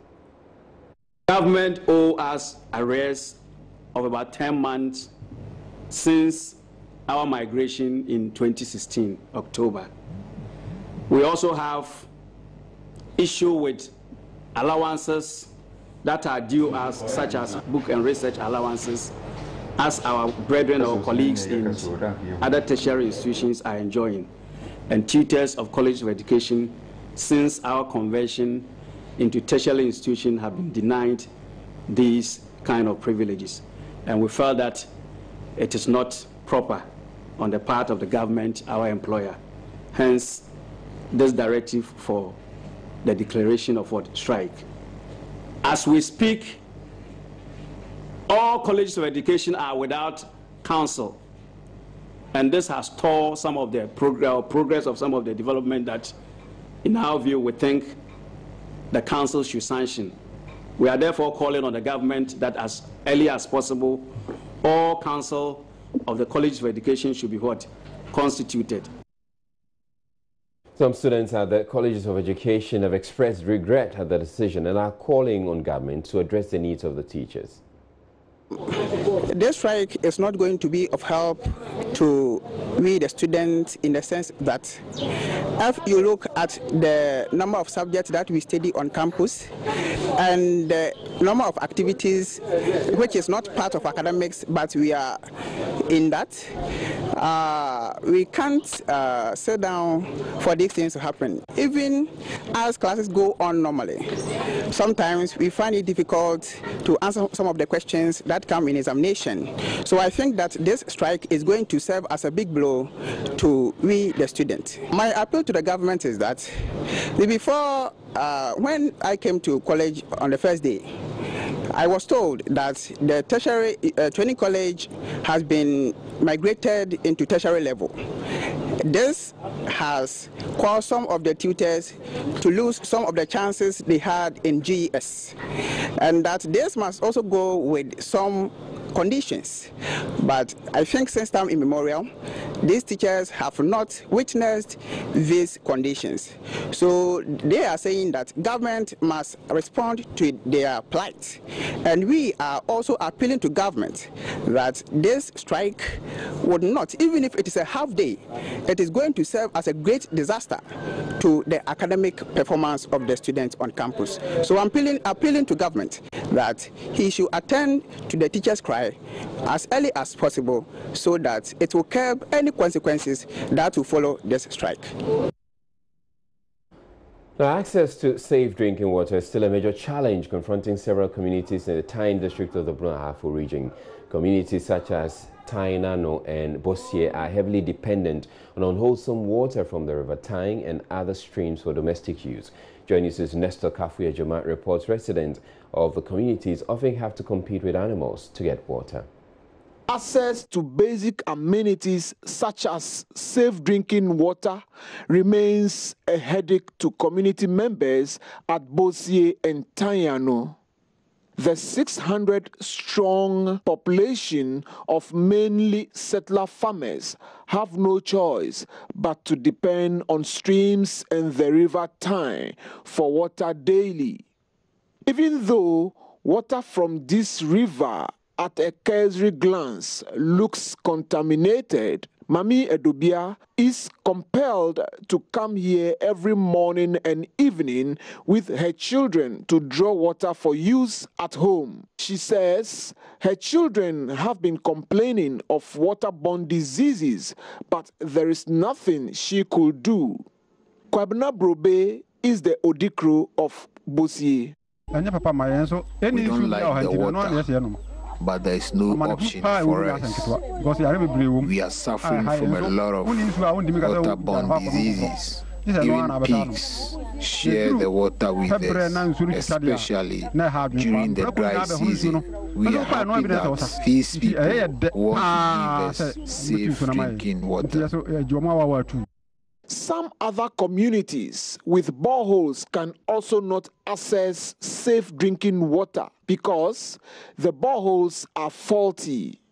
Government owes us arrears of about 10 months since our migration in 2016, October. We also have issue with allowances that are due us, such as book and research allowances, as our brethren or colleagues in other tertiary institutions are enjoying, and tutors of colleges of education since our conversion into tertiary institutions have been denied these kind of privileges. And we felt that it is not proper on the part of the government, our employer. Hence, this directive for the declaration of what? Strike. As we speak, all colleges of education are without counsel. And this has stalled some of the progress of some of the development that, in our view, we think the council should sanction. We are therefore calling on the government that as early as possible, all council of the colleges of education should be what? Constituted. Some students at the colleges of education have expressed regret at the decision and are calling on government to address the needs of the teachers. This strike is not going to be of help to we, the students, in the sense that if you look at the number of subjects that we study on campus and the number of activities which is not part of academics but we are in that, we can't sit down for these things to happen. Even as classes go on normally, sometimes we find it difficult to answer some of the questions that come in examination. So I think that this strike is going to serve as a big blow to we, the students. My appeal to the government is that before, when I came to college on the first day, I was told that the tertiary training college has been migrated into tertiary level. This has caused some of the tutors to lose some of the chances they had in GES, and that this must also go with some conditions. But I think since time immemorial, these teachers have not witnessed these conditions. So they are saying that government must respond to their plight. And we are also appealing to government that this strike would not, even if it is a half day, it is going to serve as a great disaster to the academic performance of the students on campus. So I'm appealing to government that he should attend to the teachers' cry as early as possible so that it will curb any consequences that will follow this strike. Now, access to safe drinking water is still a major challenge confronting several communities in the Tyne district of the Brunahafo region. Communities such as Tainano and Bosie are heavily dependent on unwholesome water from the River Tyne and other streams for domestic use. Joining us is Nestor Kafuya Jomat reports residents of the communities often have to compete with animals to get water. Access to basic amenities such as safe drinking water remains a headache to community members at Bosie and Tanyano. The 600-strong population of mainly settler farmers have no choice but to depend on streams and the river Tyne for water daily. Even though water from this river at a cursory glance looks contaminated, Mami Edobia is compelled to come here every morning and evening with her children to draw water for use at home. She says her children have been complaining of waterborne diseases, but there is nothing she could do. Kwabena Brobe is the Odikro of Bosie. We don't like the water, but there is no option for us. We are suffering from a lot of waterborne diseases. Even pigs share the water with us, especially during the dry season. We are happy that these people want to give us safe drinking water. Some other communities with boreholes can also not access safe drinking water because the boreholes are faulty.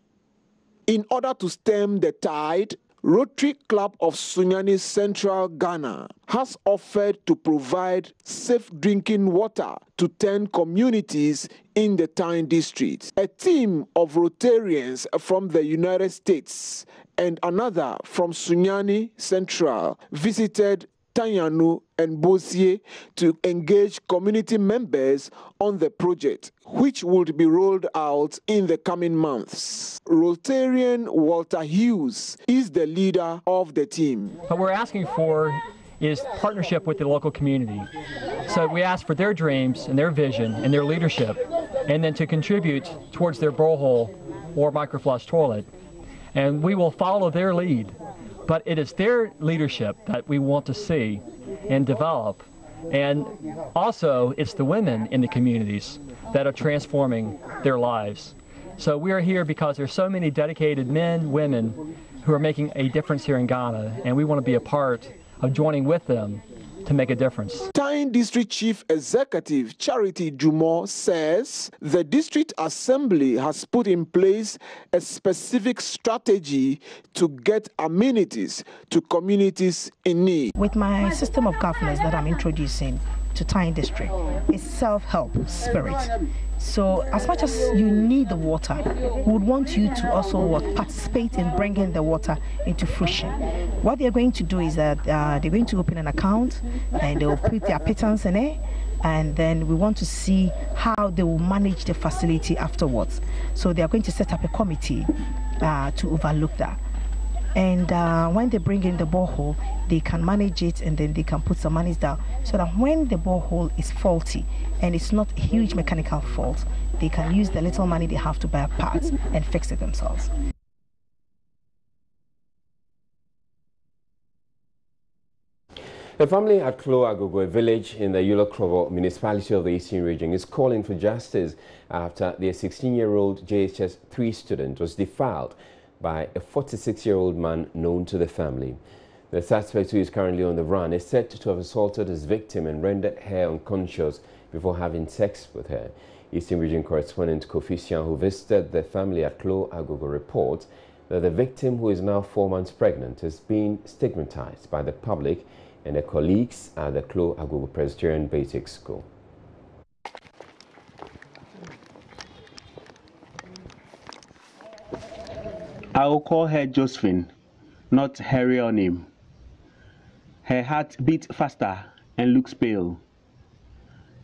In order to stem the tide, Rotary Club of Sunyani Central Ghana has offered to provide safe drinking water to 10 communities in the Tyne district. A team of Rotarians from the United States and another from Sunyani Central visited Tanyano and Bosie to engage community members on the project, which would be rolled out in the coming months. Rotarian Walter Hughes is the leader of the team. What we're asking for is partnership with the local community. So we ask for their dreams and their vision and their leadership, and then to contribute towards their borehole or microflush toilet. And we will follow their lead. But it is their leadership that we want to see and develop. And also, it's the women in the communities that are transforming their lives. So we are here because there's so many dedicated men, women who are making a difference here in Ghana, and we want to be a part of joining with them to make a difference. Tyne District Chief Executive Charity Jumo says the District Assembly has put in place a specific strategy to get amenities to communities in need. With my system of governance that I'm introducing to Tyne District, it's self-help spirit. So as much as you need the water, we would want you to also participate in bringing the water into fruition. What they're going to do is that they're going to open an account and they will put their pittance in it, and then we want to see how they will manage the facility afterwards. So they are going to set up a committee to overlook that. And when they bring in the borehole, they can manage it and then they can put some money down so that when the borehole is faulty and it's not a huge mechanical fault, they can use the little money they have to buy parts and fix it themselves. The family at Klo-Agogo, a village in the Yulokrovo municipality of the Eastern region, is calling for justice after their 16-year-old JHS 3 student was defiled by a 46-year-old man known to the family. The suspect, who is currently on the run, is said to have assaulted his victim and rendered her unconscious before having sex with her. Eastern Region correspondent Kofi Sian, who visited the family at Klo-Agogo, reports that the victim, who is now 4 months pregnant, is being stigmatized by the public and her colleagues at the Klo-Agogo Presbyterian Basic School. I will call her Josephine, not her real name. Her heart beats faster and looks pale.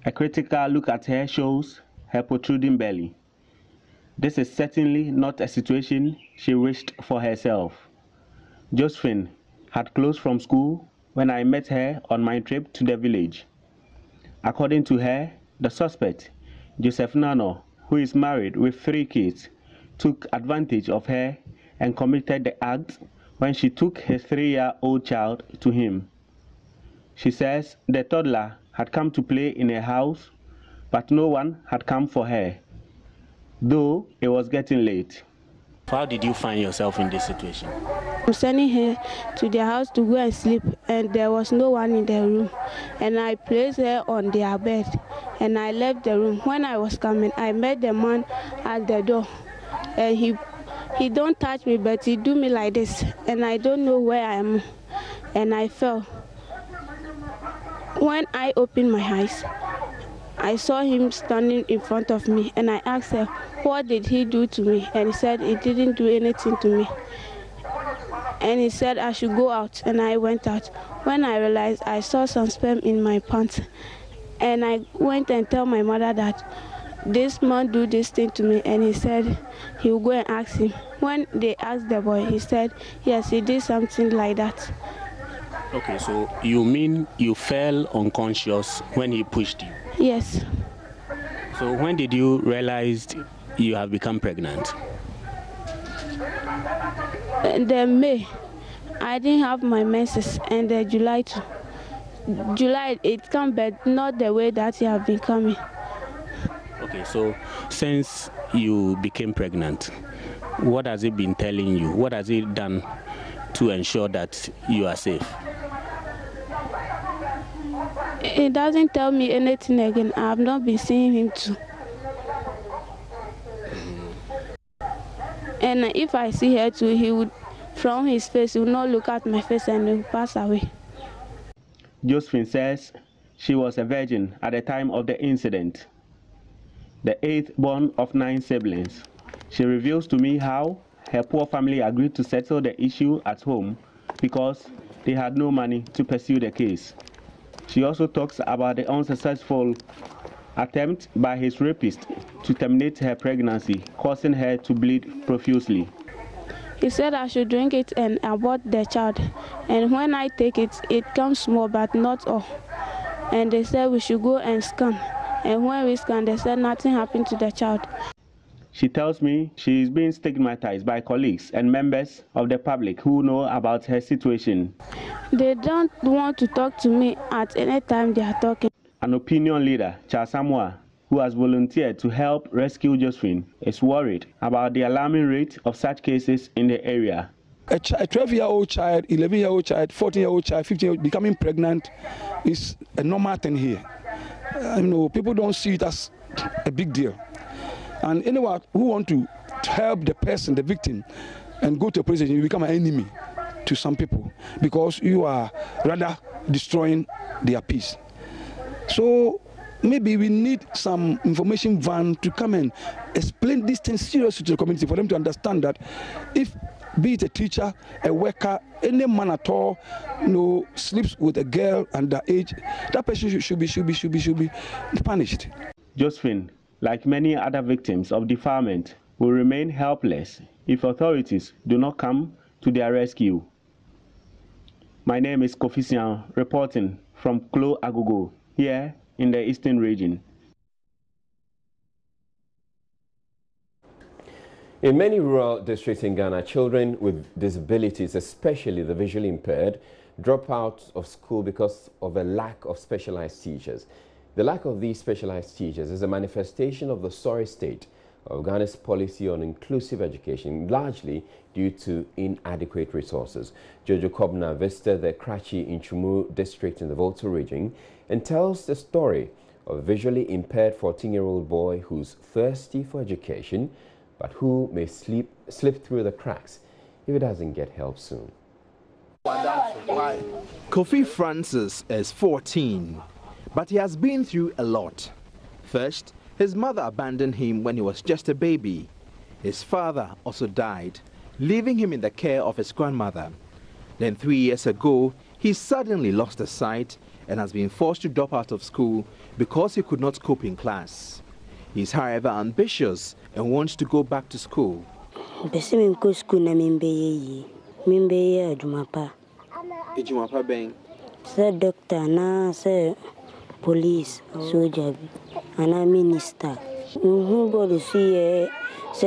A critical look at her shows her protruding belly. This is certainly not a situation she wished for herself. Josephine had closed from school when I met her on my trip to the village. According to her, the suspect, Joseph Nano, who is married with 3 kids, took advantage of her and committed the act when she took his 3-year-old child to him. She says the toddler had come to play in her house, but no one had come for her, though it was getting late. How did you find yourself in this situation? I'm sending her to their house to go and sleep, and there was no one in the room. And I placed her on their bed, and I left the room. When I was coming, I met the man at the door, and he don't touch me, but he do me like this, and I don't know where I am, and I fell. When I opened my eyes, I saw him standing in front of me, and I asked him, what did he do to me? And he said he didn't do anything to me. And he said I should go out, and I went out. When I realized, I saw some sperm in my pants, and I went and tell my mother that this man do this thing to me, and he said he will go and ask him. When they asked the boy, he said yes, he did something like that. Okay, so you mean you fell unconscious when he pushed you? Yes. So when did you realize you have become pregnant? And then May, I didn't have my menses, and then July too. July it come, but not the way that it have been coming. Okay, so since you became pregnant, what has it been telling you? What has it done to ensure that you are safe? It doesn't tell me anything again. I have not been seeing him too. And if I see her too, he would, from his face, he would not look at my face, and he would pass away. Josephine says she was a virgin at the time of the incident, the 8th born of 9 siblings. She reveals to me how her poor family agreed to settle the issue at home because they had no money to pursue the case. She also talks about the unsuccessful attempt by his rapist to terminate her pregnancy, causing her to bleed profusely. He said I should drink it and abort the child. And when I take it, it comes small, but not all. And they said we should go and scan. And when we scan, they said nothing happened to the child. She tells me she is being stigmatized by colleagues and members of the public who know about her situation. They don't want to talk to me at any time they are talking. An opinion leader, Charles Samoa, who has volunteered to help rescue Josephine, is worried about the alarming rate of such cases in the area. A 12-year-old child, 11-year-old child, 14-year-old child, 15-year-old becoming pregnant is a normal thing here. People don't see it as a big deal. And anyone who wants to help the person, the victim, and go to a prison, you become an enemy to some people because you are rather destroying their peace. So maybe we need some information van to come and explain these things seriously to the community for them to understand that if, be it a teacher, a worker, any man at all, sleeps with a girl underage, that person should be punished. Josephine, like many other victims of defilement, will remain helpless if authorities do not come to their rescue. My name is Kofi Sian, reporting from Klo Agogo, here in the Eastern region. In many rural districts in Ghana, children with disabilities, especially the visually impaired, drop out of school because of a lack of specialized teachers. The lack of these specialized teachers is a manifestation of the sorry state of Ghana's policy on inclusive education, largely due to inadequate resources. Jojo Kobna visited the Krachi in Chumu district in the Volta region and tells the story of a visually impaired 14-year-old boy who's thirsty for education, but who may slip through the cracks if he doesn't get help soon. Kofi Francis is 14, but he has been through a lot. First, his mother abandoned him when he was just a baby. His father also died, leaving him in the care of his grandmother. Then 3 years ago, he suddenly lost his sight and has been forced to drop out of school because he could not cope in class. He is, however, ambitious and wants to go back to school. Doctor, na police, soldier, and a minister. Nobody see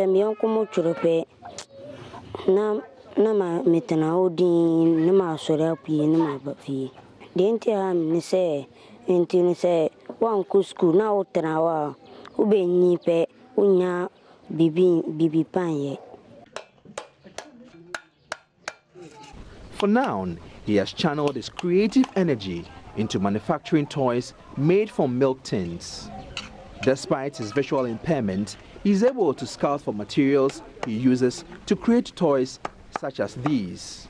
me uncle Motrope. Nama metana odin, nama sorapi, nama bafi. The entire say, and say, one school now, Tanawa, who be nipe, unya, bibi panye. For now, he has channeled his creative energy into manufacturing toys made from milk tins. Despite his visual impairment, he is able to scout for materials he uses to create toys such as these.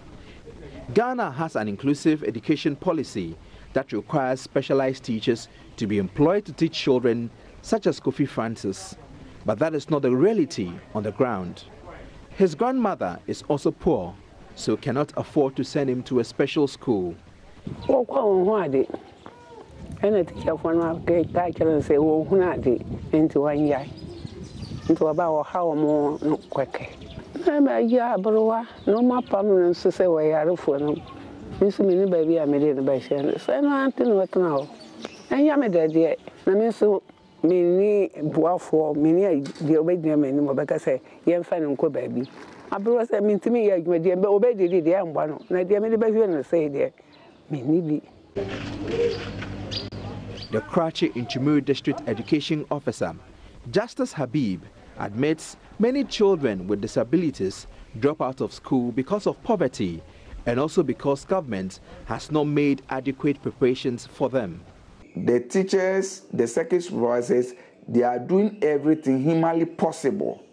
Ghana has an inclusive education policy that requires specialized teachers to be employed to teach children such as Kofi Francis, but that is not the reality on the ground. His grandmother is also poor, so cannot afford to send him to a special school. The Karachi Inchimiri District Education Officer, Justice Habib, admits many children with disabilities drop out of school because of poverty and also because government has not made adequate preparations for them. The teachers, the second supervisors, they are doing everything humanly possible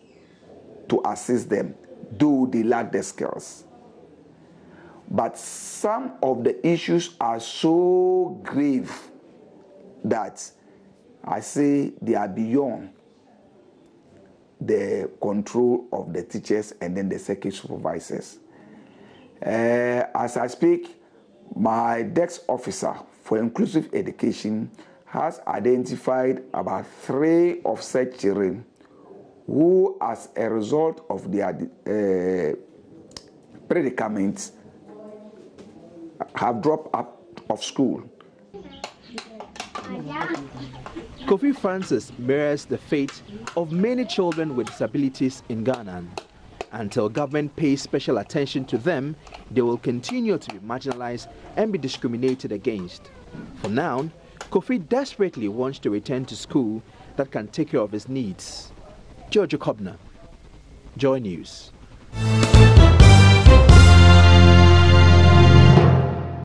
to assist them, though they lack the skills. But some of the issues are so grave that I say they are beyond the control of the teachers and then the second supervisors. As I speak, my desk officer for inclusive education has identified about 3 of such children who, as a result of their predicaments, have dropped out of school. Kofi Francis mirrors the fate of many children with disabilities in Ghana. Until government pays special attention to them, they will continue to be marginalized and be discriminated against. For now, Kofi desperately wants to return to school that can take care of his needs. George Kobner, Joy News.